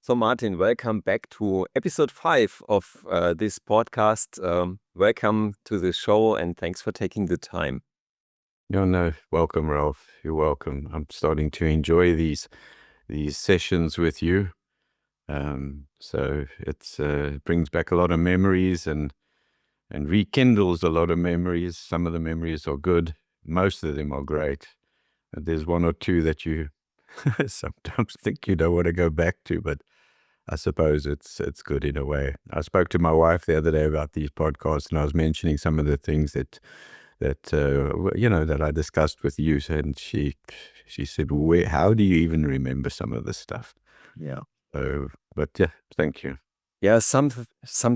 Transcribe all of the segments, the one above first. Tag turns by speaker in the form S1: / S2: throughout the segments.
S1: So, Martin, welcome back to episode 5 of this podcast. Welcome to the show and thanks for taking the time.
S2: No, welcome, Ralph. You're welcome. I'm starting to enjoy these sessions with you. So it brings back a lot of memories and rekindles a lot of memories. Some of the memories are good. Most of them are great. There's one or two that you sometimes think you don't want to go back to, but I suppose it's good in a way. I spoke to my wife the other day about these podcasts, and I was mentioning some of the things that I discussed with you, and she said, how do you even remember some of this stuff?
S1: Yeah.
S2: But yeah, thank you.
S1: Yeah, some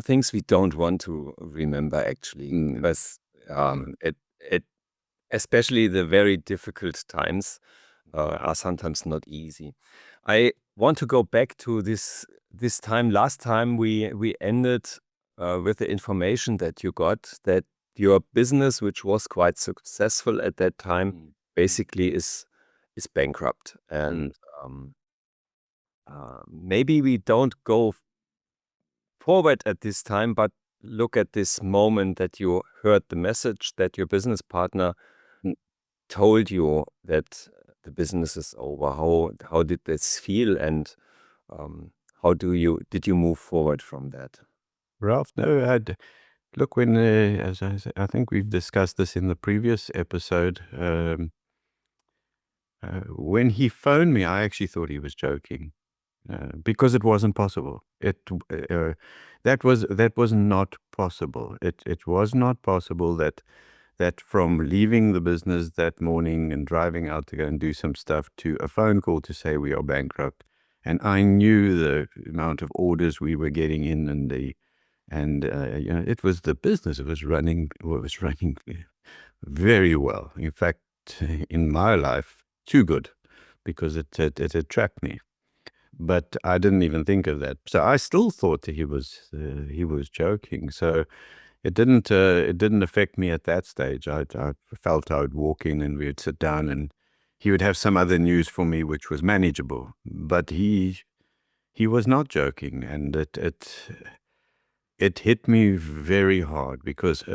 S1: things we don't want to remember actually, because it especially the very difficult times are sometimes not easy. I want to go back to this time. Last time we ended with the information that you got that your business, which was quite successful at that time, basically is bankrupt. And maybe we don't go forward at this time, but look at this moment that you heard the message that your business partner told you that the business is over. How did this feel, and how did you move forward from that?
S2: Ralph, no, look, when as I think we've discussed this in the previous episode, when he phoned me, I actually thought he was joking. Because it wasn't possible. That was not possible. It was not possible that from leaving the business that morning and driving out to go and do some stuff to a phone call to say we are bankrupt. And I knew the amount of orders we were getting in, and it was the business. It was running very well. In fact, in my life, too good, because it attracted me. But I didn't even think of that. So I still thought that he was joking. So it didn't affect me at that stage. I felt I would walk in and we would sit down and he would have some other news for me, which was manageable. But he was not joking, and it hit me very hard because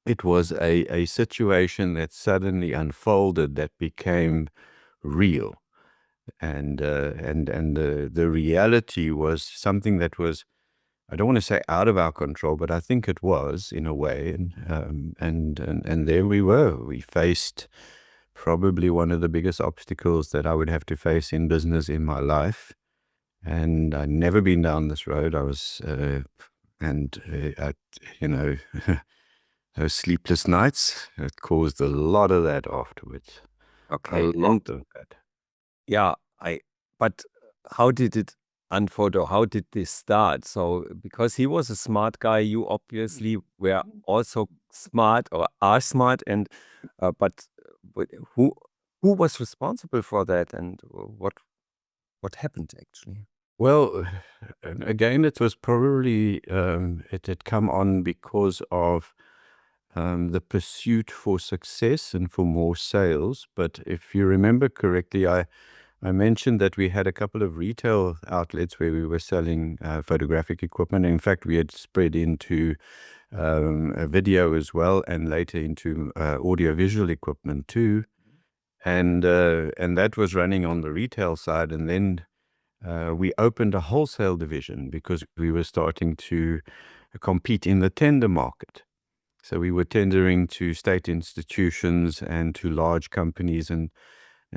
S2: it was a situation that suddenly unfolded that became real. And the reality was something that was, I don't want to say out of our control, but I think it was in a way. And there we were. We faced probably one of the biggest obstacles that I would have to face in business in my life. And I'd never been down this road. I was, those sleepless nights, it caused a lot of that afterwards.
S1: Okay.
S2: A lot of that.
S1: Yeah, but how did it unfold, or how did this start? So, because he was a smart guy, you obviously were also smart or are smart, and but who was responsible for that, and what happened actually?
S2: Well, again, it was probably, it had come on because of the pursuit for success and for more sales. But if you remember correctly, I mentioned that we had a couple of retail outlets where we were selling photographic equipment. In fact, we had spread into a video as well, and later into audio-visual equipment too. And that was running on the retail side. And then we opened a wholesale division because we were starting to compete in the tender market. So we were tendering to state institutions and to large companies. And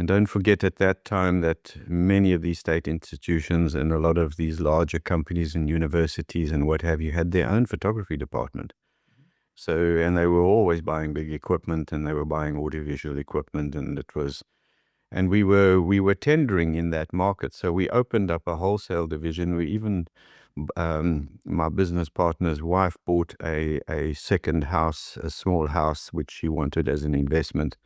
S2: don't forget at that time that many of these state institutions and a lot of these larger companies and universities and what have you had their own photography department. So, and they were always buying big equipment, and they were buying audiovisual equipment, and we were tendering in that market. So we opened up a wholesale division. We even, my business partner's wife bought a second house, a small house, which she wanted as an investment.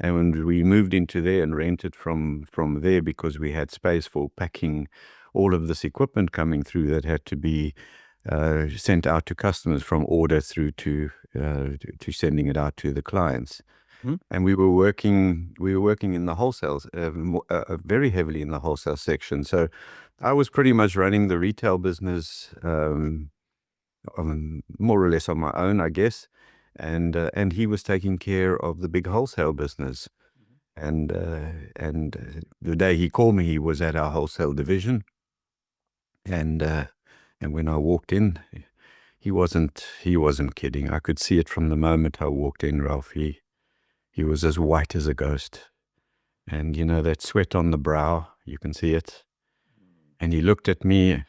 S2: And when we moved into there and rented from there, because we had space for packing all of this equipment coming through that had to be sent out to customers from order through to sending it out to the clients. And we were working in the wholesale, very heavily in the wholesale section. So I was pretty much running the retail business, more or less on my own, I guess, and he was taking care of the big wholesale business. And the day he called me, he was at our wholesale division, and and when I walked in, he wasn't kidding. I could see it from the moment I walked in, Ralph. He was as white as a ghost, and that sweat on the brow, you can see it. And he looked at me.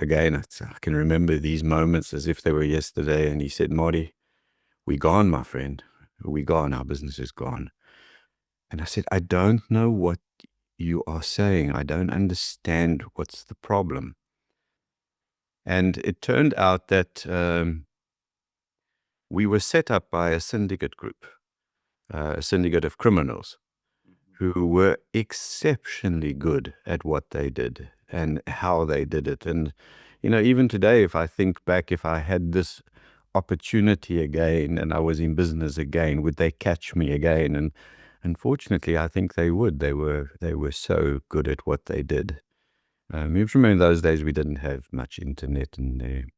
S2: Again, I can remember these moments as if they were yesterday. And he said, "Marty, we gone, my friend. We gone. Our business is gone." And I said, "I don't know what you are saying. I don't understand what's the problem." And it turned out that we were set up by a syndicate group, a syndicate of criminals who were exceptionally good at what they did and how they did it. And, even today, if I think back, if I had this opportunity again and I was in business again, would they catch me again? And unfortunately, I think they would. They were so good at what they did. You remember in those days, we didn't have much internet, and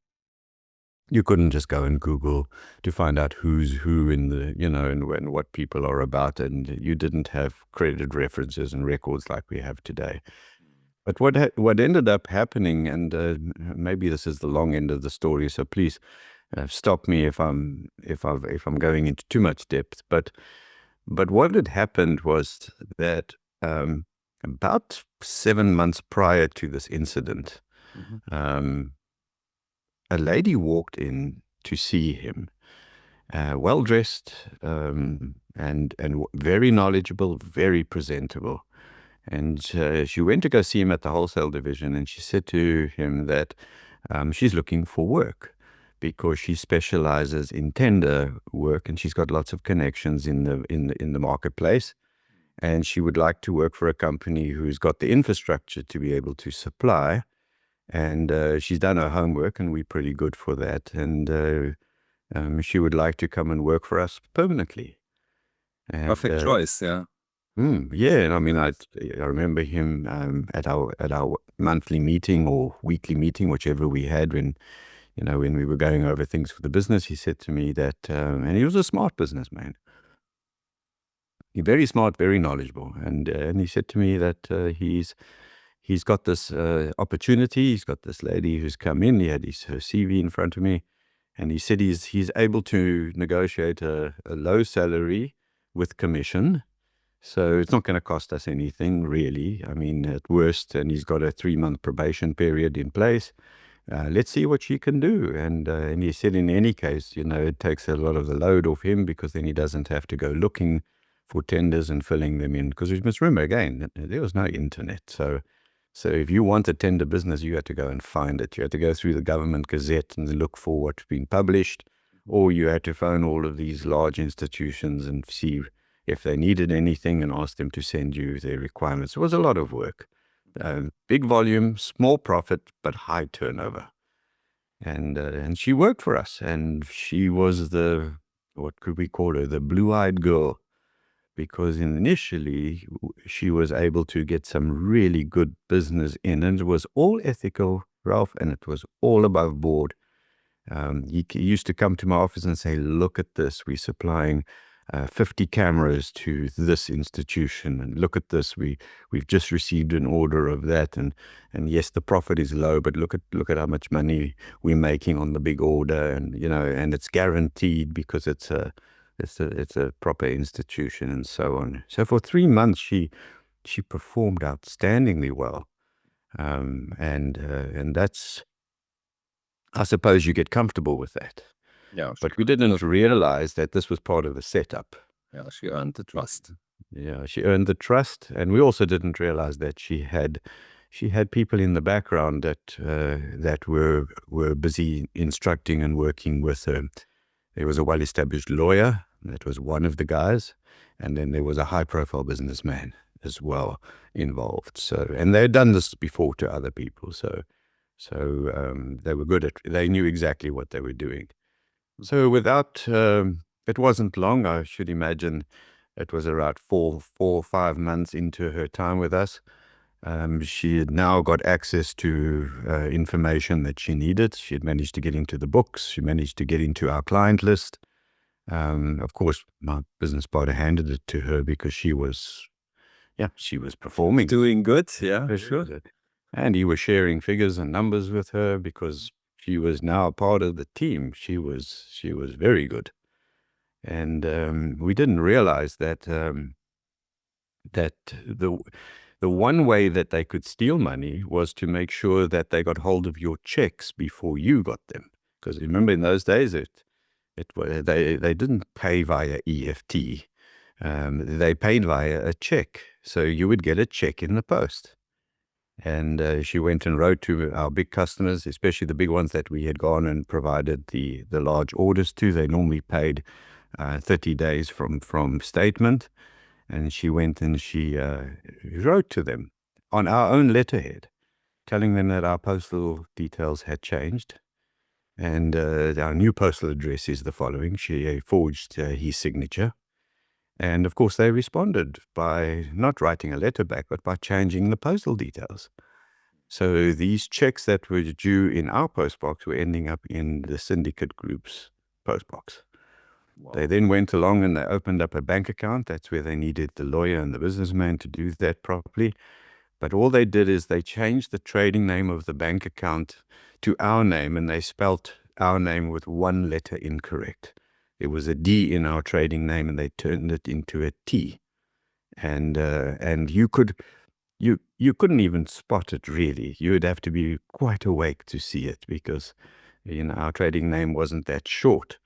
S2: you couldn't just go and Google to find out who's who in the, and what people are about. And you didn't have credited references and records like we have today. But what ended up happening, and maybe this is the long end of the story, so please stop me if I'm going into too much depth. But what had happened was that about 7 months prior to this incident, a lady walked in to see him, well dressed, and very knowledgeable, very presentable. And she went to go see him at the wholesale division, and she said to him that she's looking for work because she specializes in tender work, and she's got lots of connections in the marketplace. And she would like to work for a company who's got the infrastructure to be able to supply. And she's done her homework, and we're pretty good for that. And she would like to come and work for us permanently. And,
S1: Perfect choice, yeah.
S2: yeah, and I mean, I remember him at our monthly meeting or weekly meeting, whichever we had, when we were going over things for the business. He said to me that, and he was a smart businessman. He's very smart, very knowledgeable, and he said to me that he's got this opportunity. He's got this lady who's come in. He had her CV in front of me, and he said he's able to negotiate a low salary with commission. So it's not going to cost us anything, really. I mean, at worst, and he's got a 3-month probation period in place. Let's see what she can do. And he said, in any case, it takes a lot of the load off him, because then he doesn't have to go looking for tenders and filling them in. Because you must remember, again, there was no internet. So if you want a tender business, you had to go and find it. You had to go through the government gazette and look for what's been published, or you had to phone all of these large institutions and see if they needed anything and ask them to send you their requirements. It was a lot of work. Big volume, small profit, but high turnover. And she worked for us, and she was what could we call her, the blue-eyed girl, because initially she was able to get some really good business in, and it was all ethical, Ralph, and it was all above board. He used to come to my office and say, "Look at this, we're supplying 50 cameras to this institution, and look at this, we've just received an order of that, and yes, the profit is low, but look at how much money we're making on the big order, and and it's guaranteed because it's a proper institution," and so on. So for 3 months she performed outstandingly well, and that's, I suppose, you get comfortable with that.
S1: Yeah,
S2: But we didn't realize that this was part of the setup.
S1: yeah, she earned the trust.
S2: Yeah, she earned the trust, and we also didn't realize that she had people in the background that were busy instructing and working with her. There was a well-established lawyer that was one of the guys, and then there was a high-profile businessman as well involved. So, and they had done this before to other people, so they were good at. They knew exactly what they were doing. So it wasn't long, I should imagine. It was around 4 or 5 months into her time with us. She had now got access to information that she needed. She had managed to get into the books. She managed to get into our client list. Of course, my business partner handed it to her because she was performing.
S1: Doing good, yeah,
S2: Very
S1: sure.
S2: good. And he was sharing figures and numbers with her because she was now a part of the team. She was very good. And we didn't realize that that the one way that they could steal money was to make sure that they got hold of your checks before you got them. Because remember, in those days, they didn't pay via EFT. They paid via a check. So you would get a check in the post. And she went and wrote to our big customers, especially the big ones that we had gone and provided the large orders to. They normally paid 30 days from statement. And she went and she wrote to them on our own letterhead, telling them that our postal details had changed. And our new postal address is the following. She forged his signature. And of course, they responded by not writing a letter back, but by changing the postal details. So these checks that were due in our postbox were ending up in the syndicate group's postbox. Wow. They then went along and they opened up a bank account. That's where they needed the lawyer and the businessman to do that properly. But all they did is they changed the trading name of the bank account to our name, and they spelt our name with one letter incorrect. It was a D in our trading name, and they turned it into a T. And you couldn't even spot it, really. You would have to be quite awake to see it because, our trading name wasn't that short.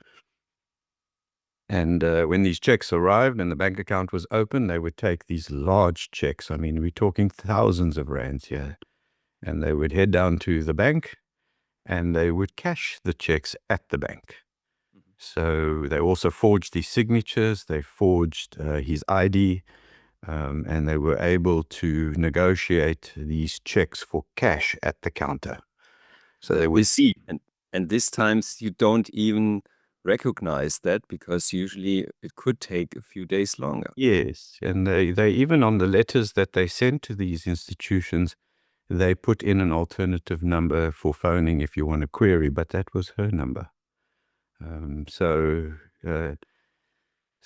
S2: And when these checks arrived and the bank account was open, they would take these large checks. I mean, we're talking thousands of rands here. And they would head down to the bank and they would cash the checks at the bank. So they also forged his signatures, they forged his ID, and they were able to negotiate these checks for cash at the counter. So they would see.
S1: And these times you don't even recognize that because usually it could take a few days longer.
S2: Yes, and they even on the letters that they sent to these institutions, they put in an alternative number for phoning if you want to query, but that was her number. So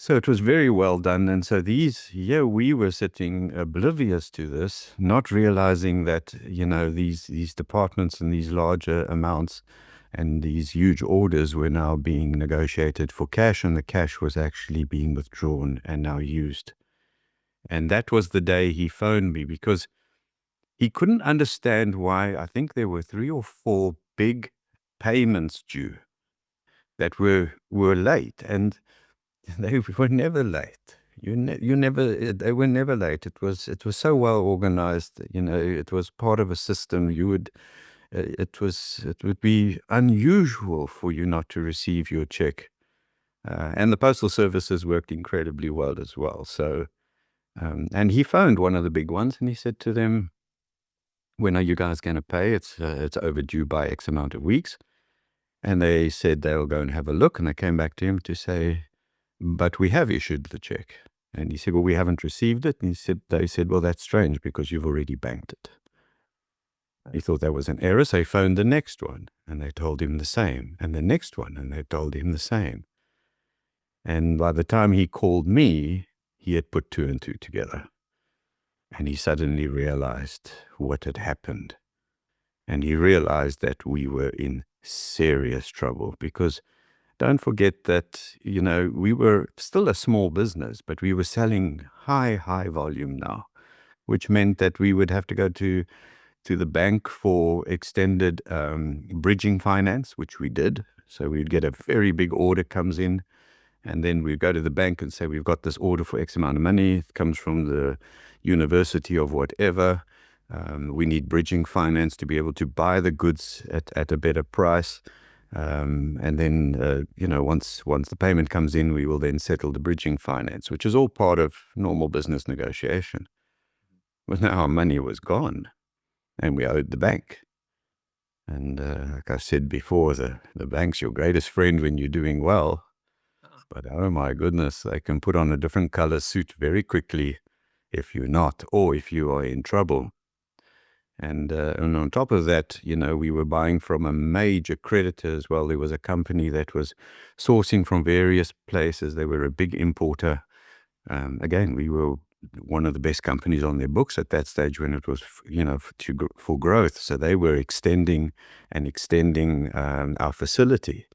S2: it was very well done. And so we were sitting oblivious to this, not realizing that, these departments and these larger amounts and these huge orders were now being negotiated for cash, and the cash was actually being withdrawn and now used. And that was the day he phoned me because he couldn't understand why. I think there were 3 or 4 big payments due that were late, and they were never late. They were never late. It was so well organized. It was part of a system. It would be unusual for you not to receive your check. And the postal services worked incredibly well as well. So, and he phoned one of the big ones and he said to them, "When are you guys going to pay? It's overdue by X amount of weeks." And they said they'll go and have a look. And they came back to him to say, "But we have issued the check." And he said, "Well, we haven't received it." And they said, "Well, that's strange because you've already banked it." He thought that was an error, so he phoned the next one, and they told him the same, and the next one, and they told him the same. And by the time he called me, he had put 2 and 2 together. And he suddenly realized what had happened. And he realized that we were in serious trouble because don't forget that, we were still a small business, but we were selling high volume now, which meant that we would have to go to the bank for extended bridging finance, which we did. So we'd get a very big order comes in, and then we'd go to the bank and say, "We've got this order for X amount of money. It comes from the university of whatever. We need bridging finance to be able to buy the goods at a better price. And then, once the payment comes in, we will then settle the bridging finance," which is all part of normal business negotiation. But now our money was gone. And we owed the bank. And like I said before, the bank's your greatest friend when you're doing well. But oh my goodness, they can put on a different color suit very quickly if you're not, or if you are in trouble. And on top of that, we were buying from a major creditor as well. There was a company that was sourcing from various places. They were a big importer. Again, we were one of the best companies on their books at that stage when it was, for growth. So they were extending and extending our facility.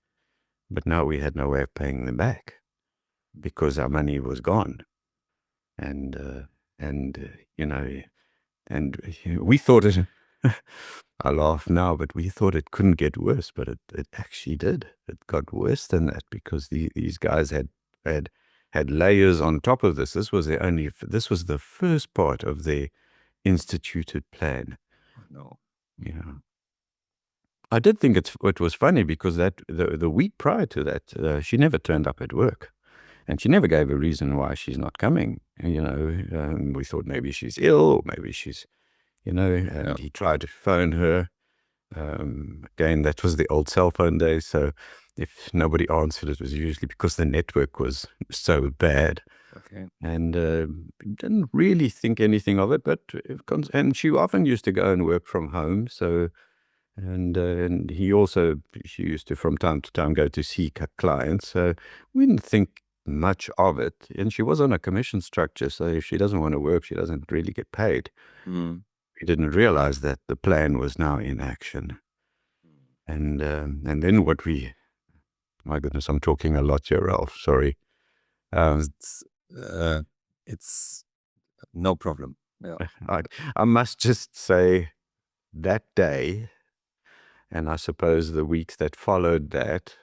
S2: But now we had no way of paying them back because our money was gone. And we thought it, I laugh now, but we thought it couldn't get worse, but it actually did. It got worse than that because these guys had layers on top of this. This was the first part of their instituted plan.
S1: No.
S2: Yeah. I did think it was funny because that the week prior to that, she never turned up at work. And she never gave a reason why she's not coming. We thought maybe she's ill, or maybe she's, and he tried to phone her. Again, that was the old cell phone days. So if nobody answered, it was usually because the network was so bad.
S1: Okay.
S2: And didn't really think anything of it. And she often used to go and work from home. So, and she used to from time to time go to see clients. So we didn't think much of it. And she was on a commission structure. So if she doesn't want to work, she doesn't really get paid. We didn't realize that the plan was now in action. And then my goodness, I'm talking a lot here, Ralph. Sorry.
S1: It's no problem. Yeah.
S2: I must just say that day, and I suppose the weeks that followed that,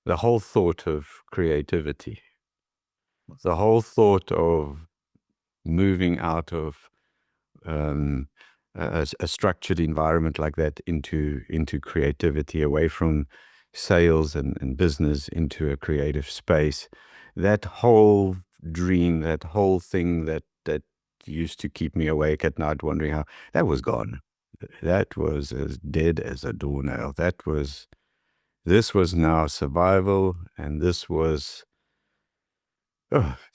S2: the whole thought of creativity, the whole thought of moving out of a structured environment like that into creativity, away from sales and business into a creative space, that whole dream, that whole thing that used to keep me awake at night wondering how, that was gone. That was as dead as a doornail. This was now survival, and this was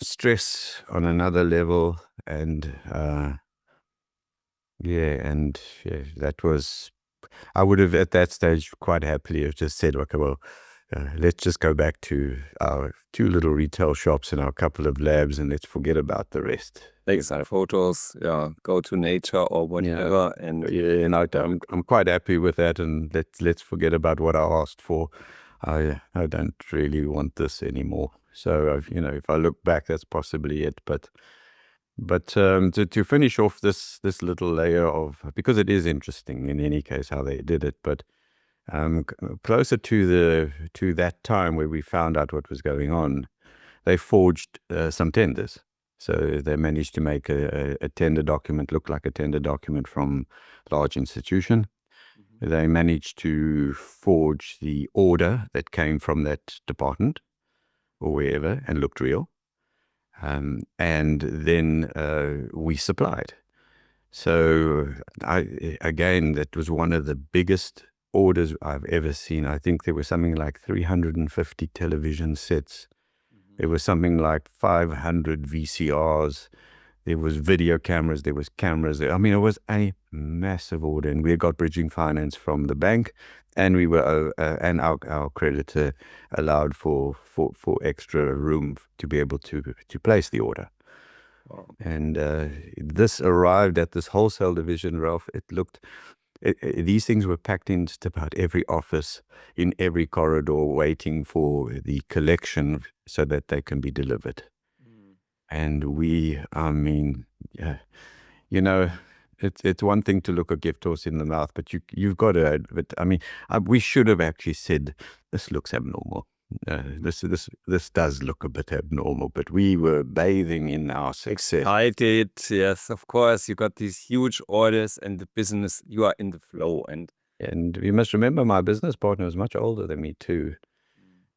S2: stress on another level. And that was, I would have at that stage quite happily have just said, okay, well, let's just go back to our 2 little retail shops and our couple of labs, and let's forget about the rest.
S1: Take some photos, go to nature or whatever.
S2: And I'm quite happy with that, and let's forget about what I asked for. I don't really want this anymore. So if I look back, that's possibly it. But to finish off this little layer of, because it is interesting in any case how they did it, but closer to that time where we found out what was going on, they forged some tenders. So they managed to make a tender document look like a tender document from a large institution. They managed to forge the order that came from that department or wherever and looked real. And then we supplied. So again, that was one of the biggest orders I've ever seen. I think there was something like 350 television sets. There was something like 500 VCRs. There was video cameras. There was cameras. I mean, it was a massive order, and we got bridging finance from the bank, and we were and our creditor allowed for extra room to be able to place the order. Wow. And this arrived at this wholesale division, Ralph. These things were packed in just about every office, in every corridor, waiting for the collection so that they can be delivered. And it's one thing to look a gift horse in the mouth, but you've got to. But I mean, we should have actually said, this looks abnormal. This does look a bit abnormal, but we were bathing in our success.
S1: I did, yes, of course. You got these huge orders, and the business, you are in the flow. And
S2: you must remember, my business partner was much older than me too,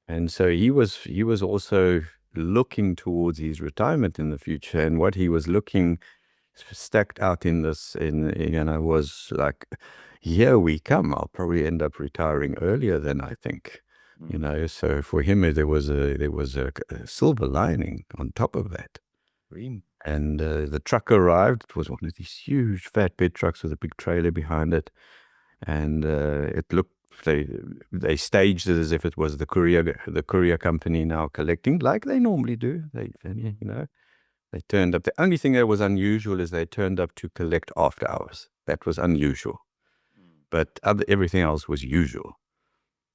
S2: and so he was also looking towards his retirement in the future, and what he was looking stacked out in this, was like, here we come. I'll probably end up retiring earlier than I think. So for him, there was a silver lining on top of that. And the truck arrived. It was one of these huge fat bed trucks with a big trailer behind it. And it looked, they staged it as if it was the courier company now collecting, like they normally do. They turned up. The only thing that was unusual is they turned up to collect after hours. That was unusual. But everything else was usual.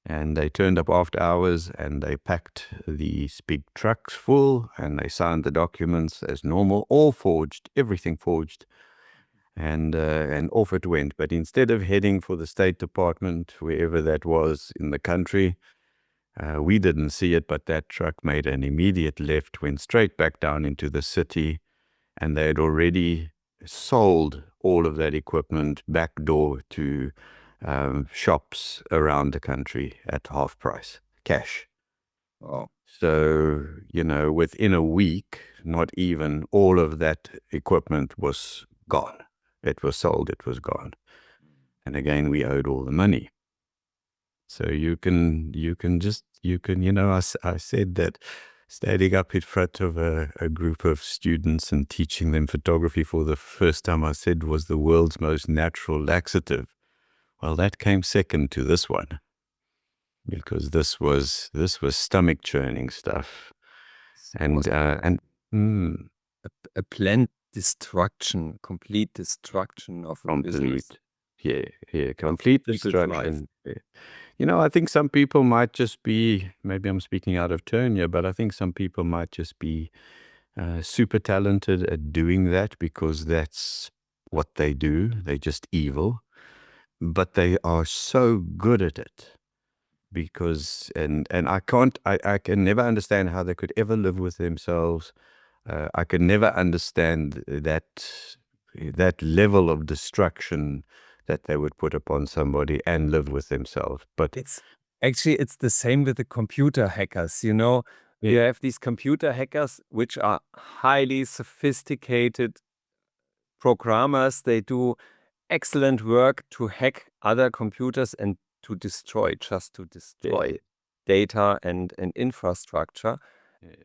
S2: And they turned up after hours and they packed these big trucks full and they signed the documents as normal, all forged, everything forged. And off it went. But instead of heading for the State Department, wherever that was in the country, we didn't see it, but that truck made an immediate left, went straight back down into the city, and they had already sold all of that equipment backdoor to shops around the country at half price, cash.
S1: Oh,
S2: So, within a week, not even, all of that equipment was gone. It was sold, it was gone. And again, we owed all the money. So I said that standing up in front of a group of students and teaching them photography for the first time, I said was the world's most natural laxative. Well, that came second to this one, because this was stomach churning stuff. And
S1: a planned destruction, complete destruction of a business.
S2: Complete destruction. I think some people might just be, maybe I'm speaking out of turn here, but I think some people might just be super talented at doing that because that's what they do. They're just evil, but they are so good at it because, and I can never understand how they could ever live with themselves. I can never understand that level of destruction that they would put upon somebody and live with themselves. But
S1: it's the same with the computer hackers. You have these computer hackers which are highly sophisticated programmers. They do excellent work to hack other computers and to destroy data and infrastructure.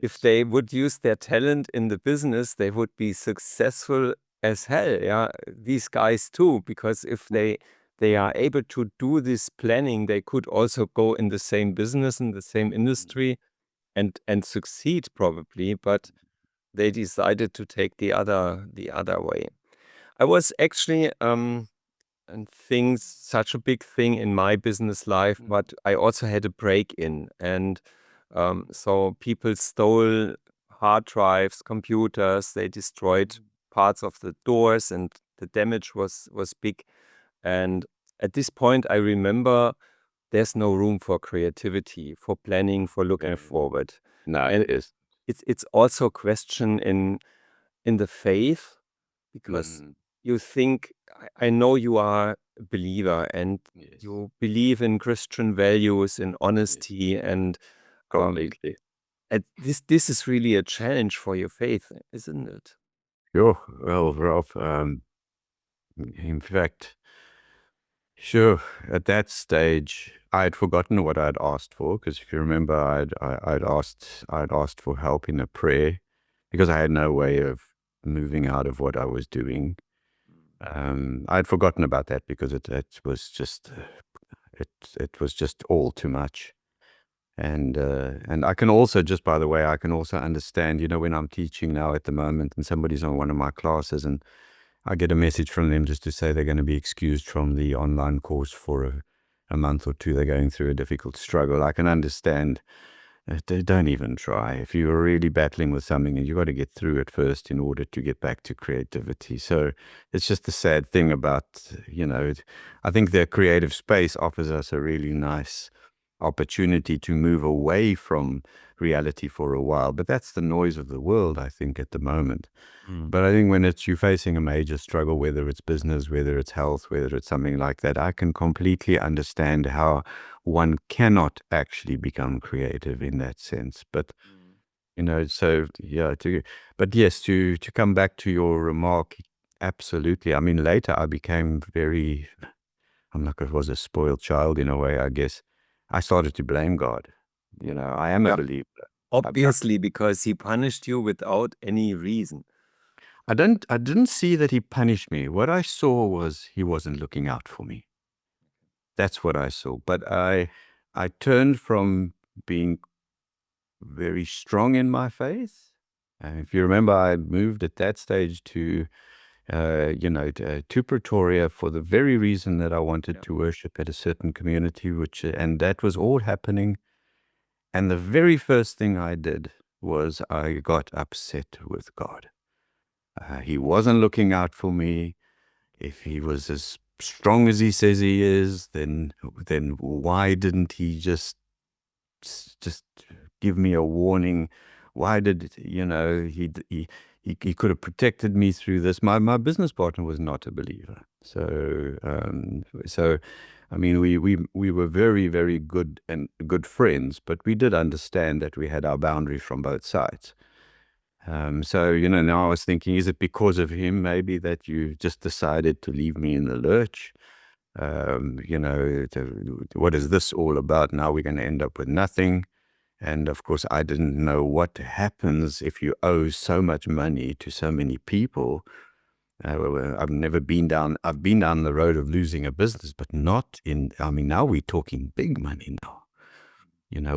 S1: If they would use their talent in the business, they would be successful as hell. Yeah, these guys too, because if they are able to do this planning, they could also go in the same business, in the same industry, and succeed probably. But they decided to take the other way. I was actually and things such a big thing in my business life, but I also had a break-in, and so people stole hard drives, computers. They destroyed parts of the doors, and the damage was big. And at this point, I remember there's no room for creativity, for planning, for looking forward.
S2: no,
S1: And
S2: it is.
S1: it's also a question in the faith, because you think, I know you are a believer and you believe in Christian values, in honesty, and
S2: Completely.
S1: this is really a challenge for your faith, isn't it?
S2: Sure. Well, Ralph, in fact, sure, at that stage, I had forgotten what I'd asked for, because if you remember, I'd asked for help in a prayer because I had no way of moving out of what I was doing. I'd forgotten about that because it was just it was just all too much. And I can also, just by the way, I can also understand, when I'm teaching now at the moment and somebody's on one of my classes and I get a message from them just to say they're going to be excused from the online course for a month or two. They're going through a difficult struggle. I can understand. Don't even try. If you're really battling with something, and you've got to get through it first in order to get back to creativity. So it's just the sad thing about, I think the creative space offers us a really nice opportunity to move away from reality for a while. But that's the noise of the world, I think, at the moment. But I think when you're facing a major struggle, whether it's business, whether it's health, whether it's something like that, I can completely understand how one cannot actually become creative in that sense. But, so yeah, but yes, to come back to your remark, absolutely. I mean, later I became I'm like, I was a spoiled child in a way, I guess. I started to blame God. I am a believer.
S1: Obviously, because he punished you without any reason.
S2: I didn't see that he punished me. What I saw was he wasn't looking out for me. That's what I saw. But I turned from being very strong in my faith. If you remember, I moved at that stage to to Pretoria for the very reason that I wanted to worship at a certain community, and that was all happening. And the very first thing I did was I got upset with God. He wasn't looking out for me. If he was as strong as he says he is, then why didn't he just give me a warning? Why did he could have protected me through this? My business partner was not a believer, so I mean we were very, very good friends, but we did understand that we had our boundaries from both sides. So now I was thinking, is it because of him maybe that you just decided to leave me in the lurch? What is this all about? Now we're going to end up with nothing. And of course, I didn't know what happens if you owe so much money to so many people. I've been down the road of losing a business, but not I mean, now we're talking big money now.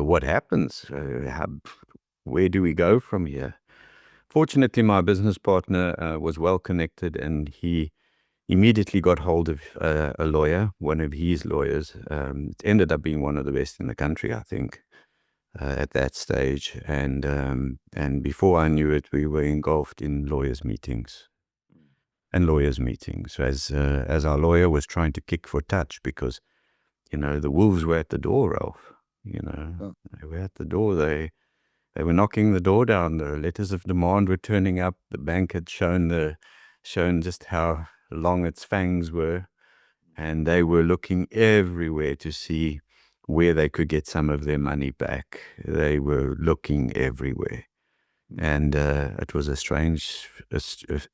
S2: What happens? Where do we go from here? Fortunately, my business partner was well connected, and he immediately got hold of a lawyer, one of his lawyers. It ended up being one of the best in the country, I think. At that stage, and before I knew it, we were engulfed in lawyers' meetings as our lawyer was trying to kick for touch, because the wolves were at the door, Ralph. They were at the door. They were knocking the door down. The letters of demand were turning up. The bank had shown just how long its fangs were, and they were looking everywhere to see where they could get some of their money back. They were looking everywhere. And it was a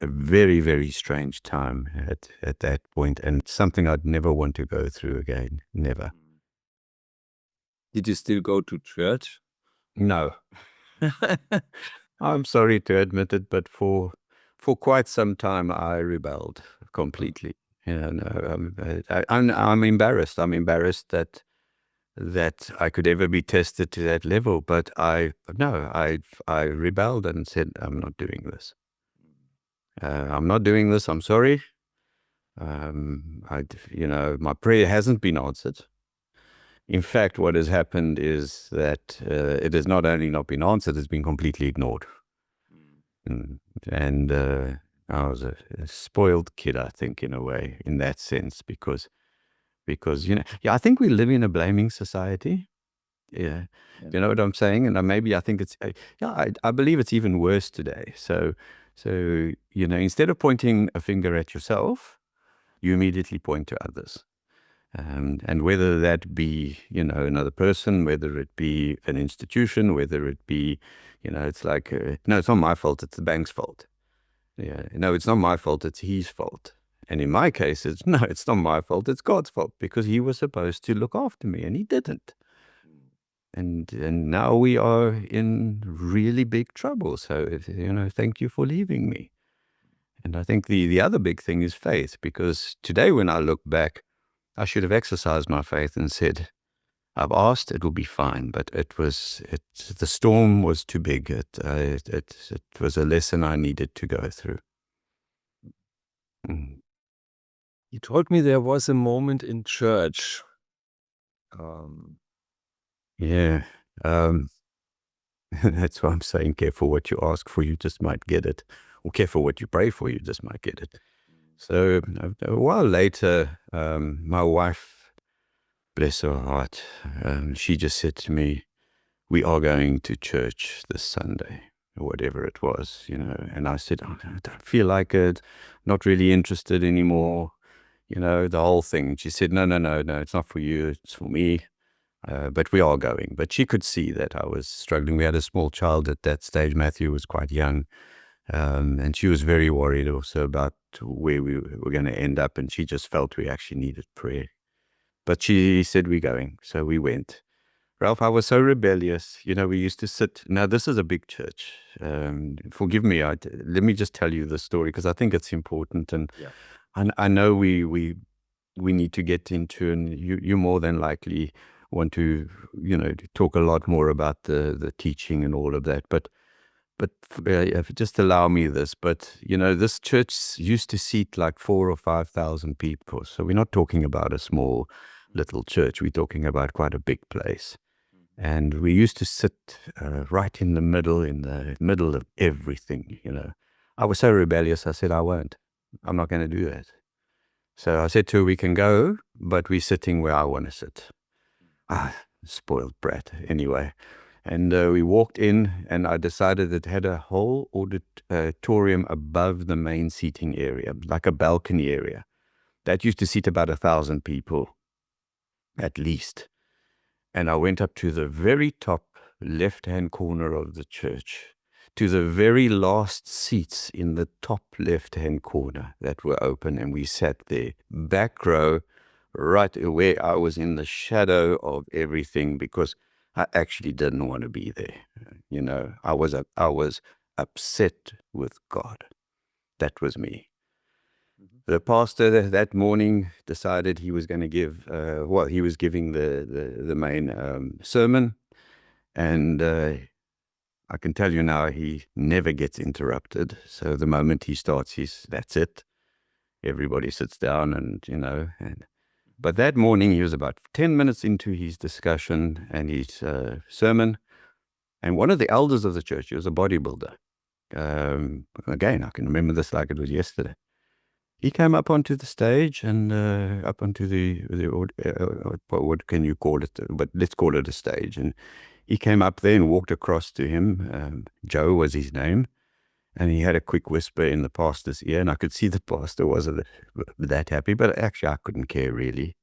S2: very, very strange time at that point, and something I'd never want to go through again. Never.
S1: Did you still go to church?
S2: No. I'm sorry to admit it, but for quite some time I rebelled completely. I'm embarrassed. I'm embarrassed that I could ever be tested to that level. But I rebelled and said, I'm not doing this. I'm not doing this. I'm sorry. My prayer hasn't been answered. In fact, what has happened is that it has not only not been answered, it's been completely ignored. And I was a spoiled kid, I think, in a way, in that sense, because I think we live in a blaming society. Yeah. You know what I'm saying? And maybe I think it's, I believe it's even worse today. So, instead of pointing a finger at yourself, you immediately point to others. And whether that be, another person, whether it be an institution, whether it be, it's like, no, it's not my fault, it's the bank's fault. Yeah, no, it's not my fault, it's his fault. And in my case, it's not my fault, it's God's fault, because he was supposed to look after me and he didn't. And now we are in really big trouble. So, thank you for leaving me. And I think the other big thing is faith, because today when I look back, I should have exercised my faith and said, I've asked, it will be fine. But the storm was too big. It was a lesson I needed to go through.
S1: You told me there was a moment in church.
S2: Yeah. That's why I'm saying, careful what you ask for, you just might get it. Or careful what you pray for, you just might get it. So a while later, my wife, bless her heart, she just said to me, we are going to church this Sunday, or whatever it was, And I said, I don't feel like it, not really interested anymore, the whole thing. She said, no, it's not for you, it's for me. But we are going. But she could see that I was struggling. We had a small child at that stage. Matthew was quite young. And she was very worried also about where we were going to end up. And she just felt we actually needed prayer. But she said, we're going. So we went. Ralph, I was so rebellious. You know, we used to sit. Now, this is a big church. Forgive me. Let me just tell you the story because I think it's important, and
S1: Yeah.
S2: I know we need to get into, and you more than likely want to, you know, to talk a lot more about the teaching and all of that. But just allow me this. But you know, this church used to seat like 4,000 or 5,000 people. So we're not talking about a small little church. We're talking about quite a big place. And we used to sit right in the middle of everything, you know. I was so rebellious, I said, I won't. I'm not going to do that. So I said to her, we can go, but we're sitting where I want to sit. Ah, spoiled brat, anyway. And we walked in, and I decided it had a whole auditorium above the main seating area, like a balcony area. That used to seat about 1,000 people, at least. And I went up to the very top left-hand corner of the church, to the very last seats in the top left-hand corner that were open, and we sat there, back row, right where I was in the shadow of everything, because I actually didn't want to be there. You know, I was upset with God. That was me. The pastor that morning decided he was going to give, he was giving the main sermon. And I can tell you now, he never gets interrupted. So the moment he starts, that's it. Everybody sits down and, you know. But that morning, he was about 10 minutes into his discussion and his sermon. And one of the elders of the church, he was a bodybuilder. Again, I can remember this like it was yesterday. He came up onto the stage and up onto what can you call it? But let's call it a stage. And he came up there and walked across to him. Joe was his name. And he had a quick whisper in the pastor's ear. And I could see the pastor wasn't that happy, but actually I couldn't care really.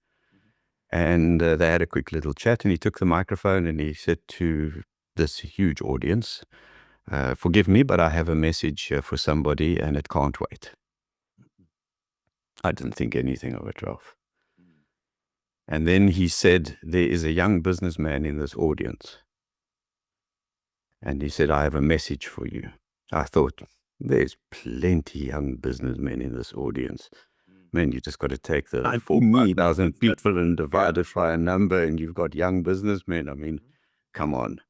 S2: And they had a quick little chat, and he took the microphone and he said to this huge audience, forgive me, but I have a message for somebody and it can't wait. I didn't think anything of it, Ralph. And then he said, there is a young businessman in this audience. And he said, I have a message for you. I thought, there's plenty young businessmen in this audience. Man, you just got to take the 4,000 people and divide it by a number, and you've got young businessmen. I mean, come on.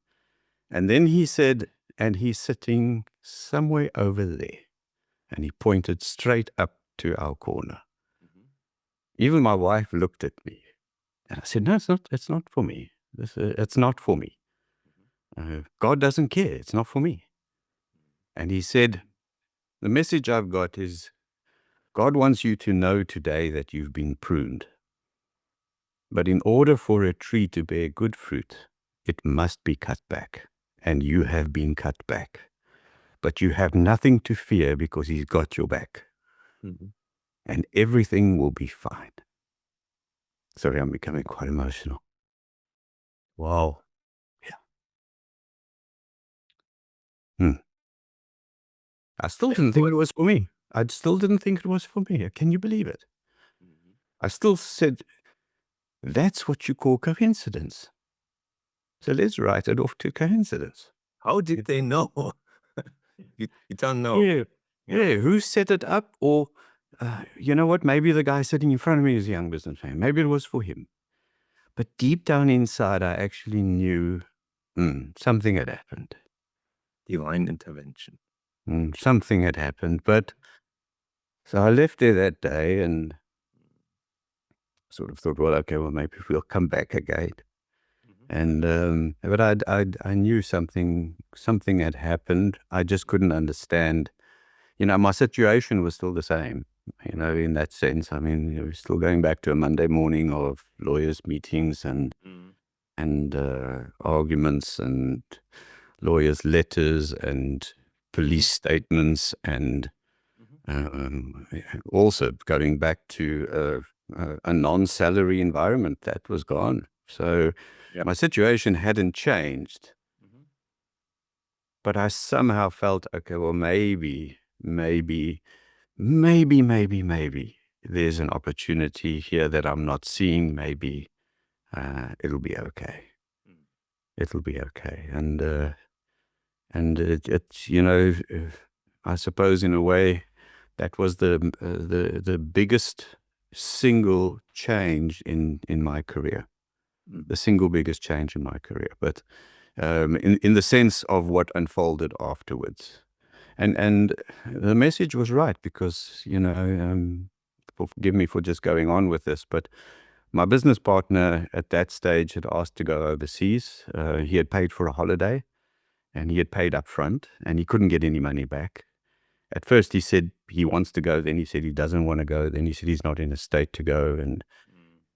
S2: And then he said, and he's sitting somewhere over there. And he pointed straight up to our corner. Even my wife looked at me. And I said, no, it's not for me. It's not for me. God doesn't care. It's not for me. And he said, the message I've got is, God wants you to know today that you've been pruned. But in order for a tree to bear good fruit, it must be cut back. And you have been cut back. But you have nothing to fear because he's got your back. And everything will be fine. Sorry, I'm becoming quite emotional.
S1: Wow.
S2: Yeah. I still didn't think it was for me. I still didn't think it was for me. Can you believe it? I still said, that's what you call coincidence. So let's write it off to coincidence.
S1: How did they know? you don't know.
S2: Yeah. Who set it up? Or, you know what? Maybe the guy sitting in front of me is a young businessman. Maybe it was for him. But deep down inside, I actually knew something had happened.
S1: Divine intervention.
S2: Something had happened. But so I left there that day and sort of thought, well, okay, well, maybe we'll come back again. And but I knew something had happened. I just couldn't understand. You know, my situation was still the same. You know, in that sense, I mean, we're still going back to a Monday morning of lawyers' meetings and arguments and lawyers' letters and police statements and also going back to a non-salary environment that was gone. So my situation hadn't changed, but I somehow felt, okay, well, maybe there's an opportunity here that I'm not seeing. Maybe it'll be okay. it'll be okay. And I suppose in a way that was the biggest single change in my career, the single biggest change in my career. But in the sense of what unfolded afterwards, and the message was right, because forgive me for just going on with this, but my business partner at that stage had asked to go overseas. He had paid for a holiday, and he had paid up front, and he couldn't get any money back. At first he said he wants to go, then he said he doesn't want to go, then he said he's not in a state to go, and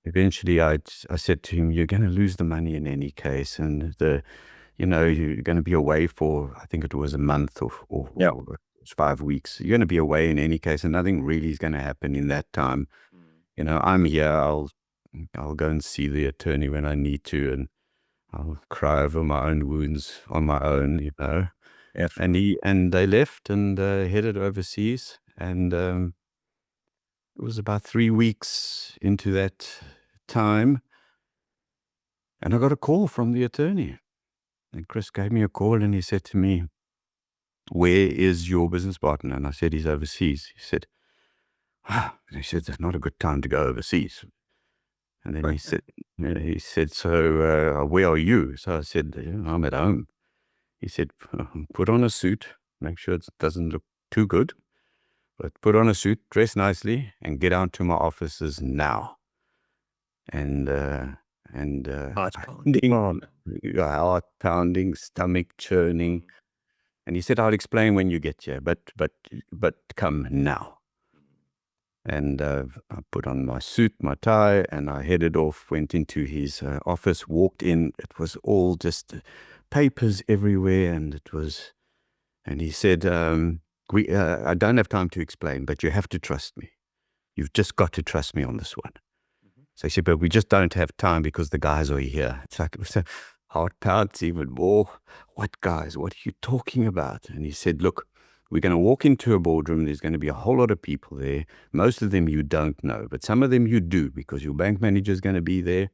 S2: eventually I said to him, you're going to lose the money in any case, and you're going to be away for, I think it was a month or
S1: Yeah.
S2: 5 weeks. You're going to be away in any case, and nothing really is going to happen in that time. I'm here. I'll go and see the attorney when I need to, and I'll cry over my own wounds on my own.
S1: Yeah.
S2: And they left and headed overseas, and it was about 3 weeks into that time, and I got a call from the attorney. And Chris gave me a call, and he said to me, where is your business partner? And I said, he's overseas. He said, it's not a good time to go overseas. And then he said, so where are you? So I said, I'm at home. He said, put on a suit, make sure it doesn't look too good, but put on a suit, dress nicely, and get down to my offices now. And
S1: Heart pounding.
S2: Heart pounding, stomach churning. And he said, I'll explain when you get here, but come now. And I put on my suit, my tie, and I headed off, went into his office, walked in. It was all just papers everywhere, and he said, I don't have time to explain, but you have to trust me. You've just got to trust me on this one. So he said, but we just don't have time because the guys are here. It's like, it was a heart pounds even more. What guys? What are you talking about? And he said, look, we're going to walk into a boardroom. There's going to be a whole lot of people there. Most of them you don't know, but some of them you do, because your bank manager is going to be there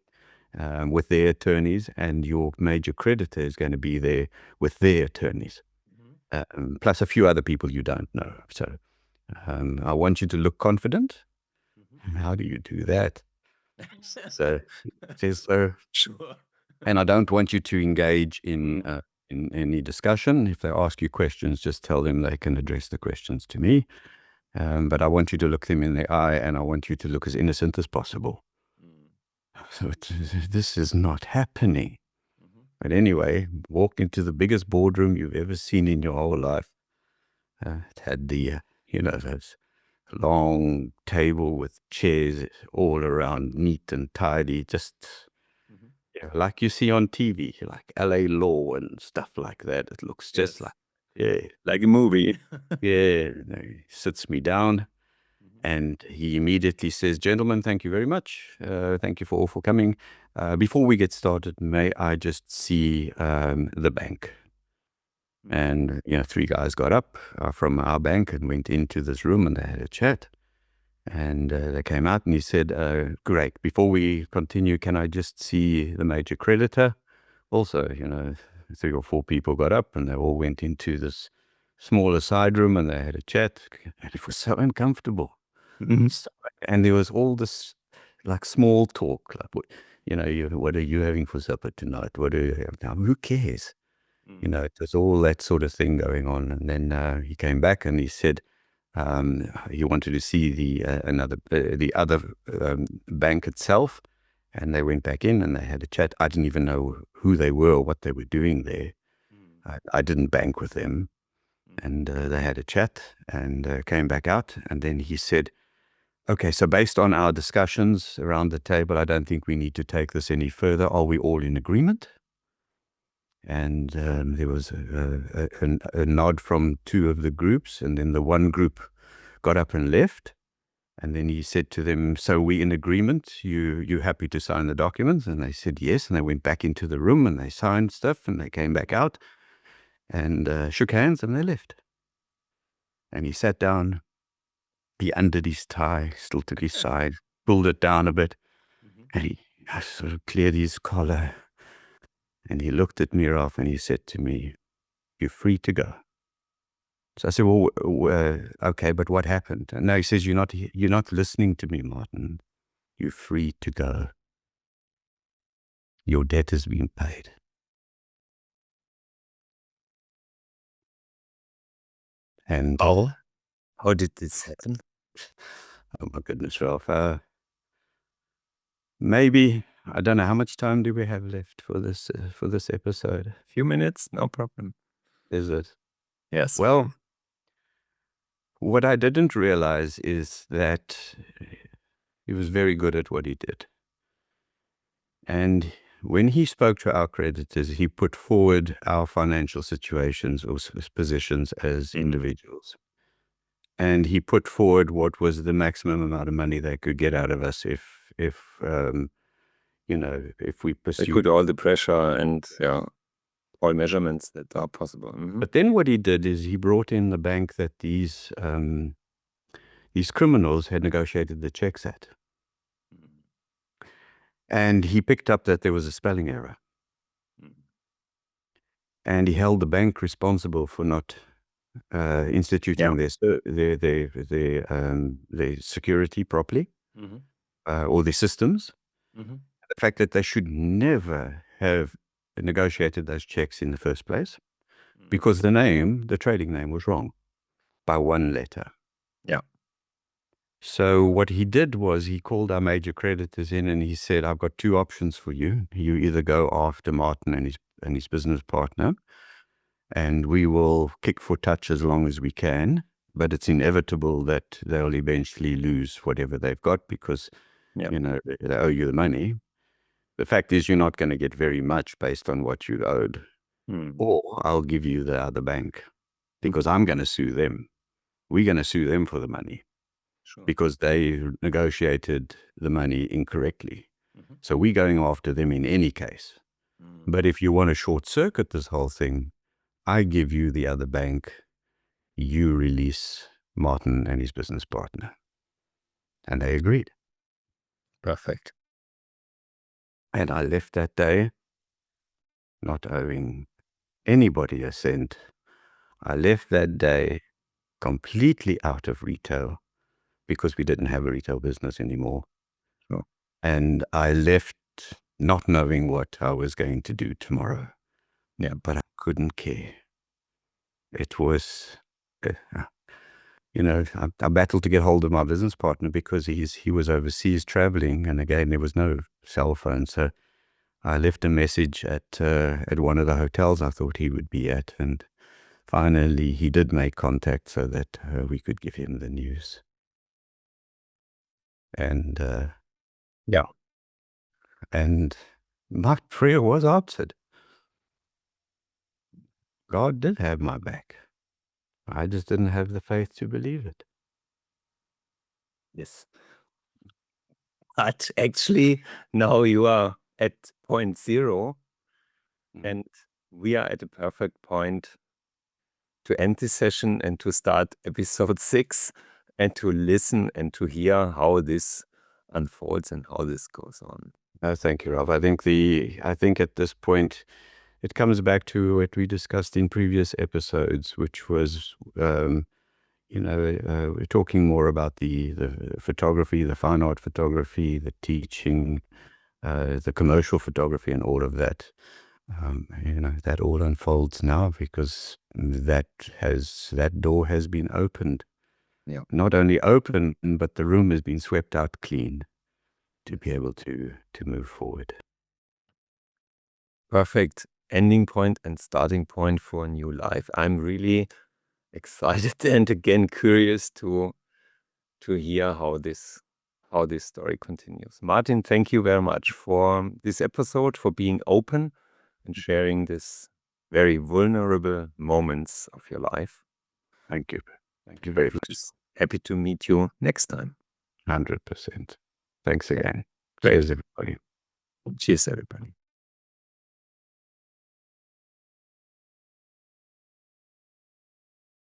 S2: with their attorneys, and your major creditor is going to be there with their attorneys, plus a few other people you don't know. So I want you to look confident. How do you do that? So,
S1: Sure.
S2: and I don't want you to engage in any discussion. If they ask you questions, just tell them they can address the questions to me. But I want you to look them in the eye, and I want you to look as innocent as possible. So this is not happening. But anyway, walk into the biggest boardroom you've ever seen in your whole life. It had the, those long table with chairs all around, neat and tidy, just like you see on TV, like LA Law and stuff like that. It looks just
S1: like a movie.
S2: He sits me down, and he immediately says, gentlemen, thank you very much. Thank you for coming. Before we get started, may I just see the bank? And, 3 guys got up from our bank and went into this room, and they had a chat. And they came out, and he said, great, before we continue, can I just see the major creditor? Also, 3 or 4 people got up, and they all went into this smaller side room, and they had a chat, and it was so uncomfortable. And there was all this like small talk, like, what are you having for supper tonight? What are you having? Now, who cares? There's all that sort of thing going on. And then he came back, and he said he wanted to see the other bank itself. And they went back in, and they had a chat. I didn't even know who they were or what they were doing there. I didn't bank with them. And they had a chat, and came back out. And then he said, okay, so based on our discussions around the table, I don't think we need to take this any further. Are we all in agreement? And there was a nod from 2 of the groups, and then the one group got up and left. And then he said to them, so we in agreement? You happy to sign the documents? And they said yes, and they went back into the room, and they signed stuff, and they came back out and shook hands, and they left. And he sat down, he undid his tie, still to his side, pulled it down a bit, and he sort of cleared his collar. And he looked at me, Ralph, and he said to me, "You're free to go." So I said, "Well, okay, but what happened?" And no, he says, you're not listening to me, Martin. You're free to go. Your debt has been paid." And
S1: How did this happen?
S2: oh my goodness, Ralph. Maybe, I don't know, how much time do we have left for this episode?
S1: A few minutes, no problem.
S2: Is it?
S1: Yes.
S2: Well, what I didn't realize is that he was very good at what he did. And when he spoke to our creditors, he put forward our financial situations or positions as individuals. And he put forward what was the maximum amount of money they could get out of us if we
S1: They
S2: pursued.
S1: put all the pressure and all measurements that are possible.
S2: But then what he did is he brought in the bank that these criminals had negotiated the checks at. And he picked up that there was a spelling error. And he held the bank responsible for not instituting their security properly, or their systems. The fact that they should never have negotiated those checks in the first place, because the trading name was wrong by one letter.
S1: Yeah.
S2: So what he did was he called our major creditors in and he said, "I've got two options for you. You either go after Martin and his business partner, and we will kick for touch as long as we can, but it's inevitable that they'll eventually lose whatever they've got because they owe you the money. The fact is, you're not going to get very much based on what you owed, or I'll give you the other bank because I'm going to sue them. We're going to sue them for the money."
S1: Sure.
S2: Because they negotiated the money incorrectly. So we're going after them in any case. But if you want to short circuit this whole thing, I give you the other bank, you release Martin and his business partner. And they agreed.
S1: Perfect.
S2: And I left that day not owing anybody a cent. I left that day completely out of retail because we didn't have a retail business anymore.
S1: Sure.
S2: And I left not knowing what I was going to do tomorrow.
S1: Yeah.
S2: But I couldn't care. It was, I battled to get hold of my business partner because he was overseas traveling, and again, there was no cell phone. So I left a message at one of the hotels I thought he would be at, and finally he did make contact so that we could give him the news. And and my prayer was answered. God did have my back. I just didn't have the faith to believe it.
S1: Yes. But actually, now you are at point 0, and we are at a perfect point to end this session and to start episode 6 and to listen and to hear how this unfolds and how this goes on.
S2: Thank you, Ralph. I think at this point, it comes back to what we discussed in previous episodes, which was, we're talking more about the photography, the fine art photography, the teaching, the commercial photography, and all of that. That all unfolds now because that door has been opened.
S1: Yeah.
S2: Not only open, but the room has been swept out clean to be able to move forward.
S1: Perfect ending point and starting point for a new life. I'm really excited and again curious to hear how this story continues. Martin, thank you very much for this episode, for being open and sharing this very vulnerable moments of your life.
S2: Thank you. Thank you very much.
S1: Happy to meet you next time.
S2: 100%. Thanks again.
S1: Great.
S2: Cheers, everybody.
S1: Cheers, everybody.